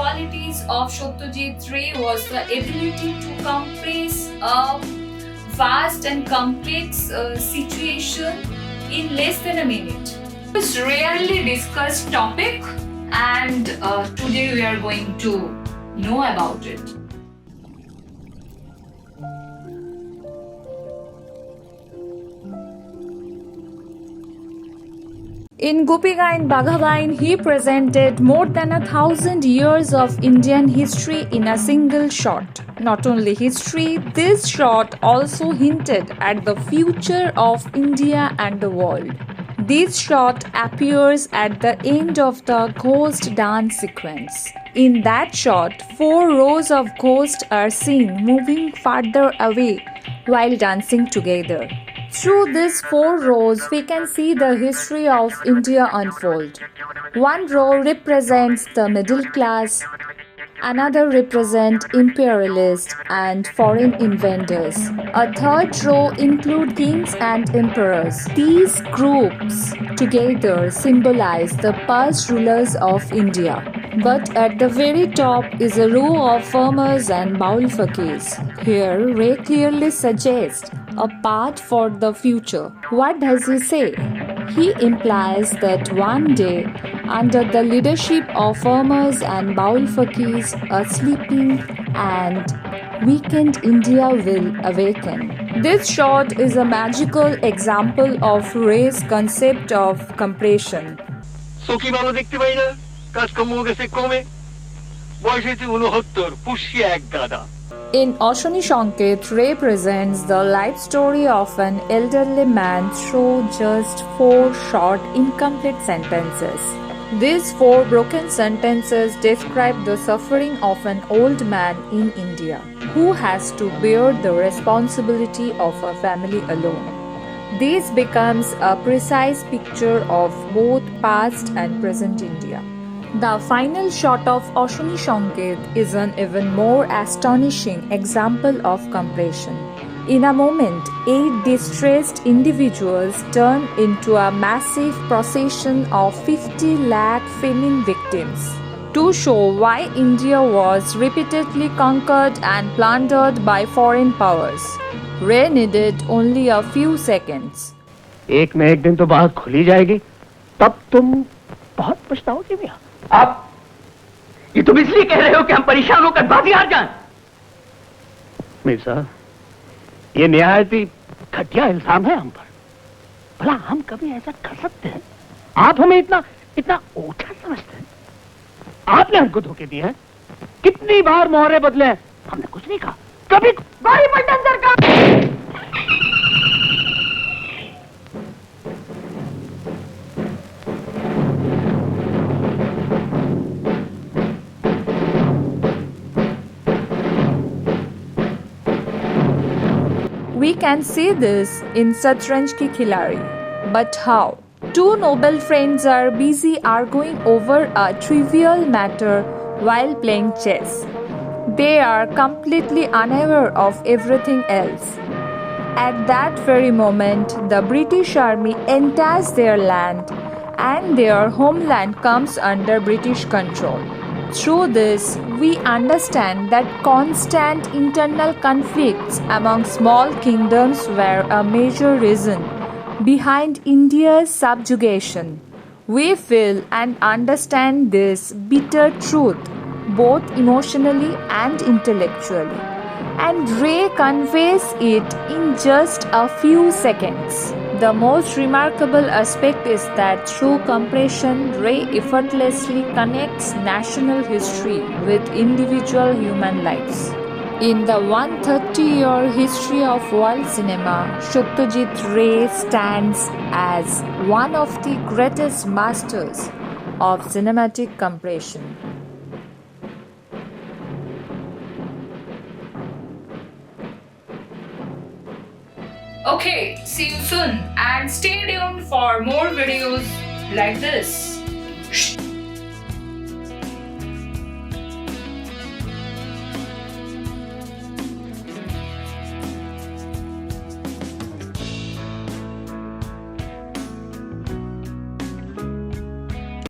qualities of Satyajit Ray was the ability to compress a vast and complex situation in less than a minute. It's a rarely discussed topic, and today we are going to know about it. In Gopigain Bhagabain, he presented more than 1,000 years of Indian history in a single shot. Not only history, this shot also hinted at the future of India and the world. This shot appears at the end of the ghost dance sequence. In that shot, 4 rows of ghosts are seen moving farther away while dancing together. Through these 4 rows, we can see the history of India unfold. One row represents the middle class, another represents imperialists and foreign invaders. A third row includes kings and emperors. These groups together symbolize the past rulers of India. But at the very top is a row of farmers and Baul fakirs. Here, Ray clearly suggests a path for the future. What does he say? He implies that one day, under the leadership of farmers and Baul fakirs, a sleeping and weakened India will awaken. This shot is a magical example of Ray's concept of compression. In Ashwini Sanket, Ray presents the life story of an elderly man through just 4 short, incomplete sentences. These 4 broken sentences describe the suffering of an old man in India who has to bear the responsibility of a family alone. This becomes a precise picture of both past and present India. The final shot of Ashwini Sanket is an even more astonishing example of compression. In a moment, 8 distressed individuals turn into a massive procession of 50 lakh famine victims. To show why India was repeatedly conquered and plundered by foreign powers, Ray needed only a few seconds. एक न एक दिन तो बात खुली जाएगी, तब तुम बहुत पछताओगे भैया। आप ये तुम इसलिए कह रहे हो कि हम परेशान होकर बाजी हार जाएं? मीर साहब, ये निहायत ही घटिया इल्जाम है हम पर। भला हम कभी ऐसा कर सकते हैं? आप हमें इतना ओछा समझते हैं? आपने हमको धोखे दिए हैं। कितनी बार मोहरे बदले हैं, हमने कुछ नहीं कहा। कभी बारी पलटन सरकार। We can see this in Satranj Ki Khilari. But how? 2 noble friends are busy arguing over a trivial matter while playing chess. They are completely unaware of everything else. At that very moment, the British army enters their land and their homeland comes under British control. Through this, we understand that constant internal conflicts among small kingdoms were a major reason behind India's subjugation. We feel and understand this bitter truth both emotionally and intellectually, and Ray conveys it in just a few seconds. The most remarkable aspect is that through compression, Ray effortlessly connects national history with individual human lives. In the 130-year history of world cinema, Satyajit Ray stands as one of the greatest masters of cinematic compression. Okay, see you soon and stay tuned for more videos like this.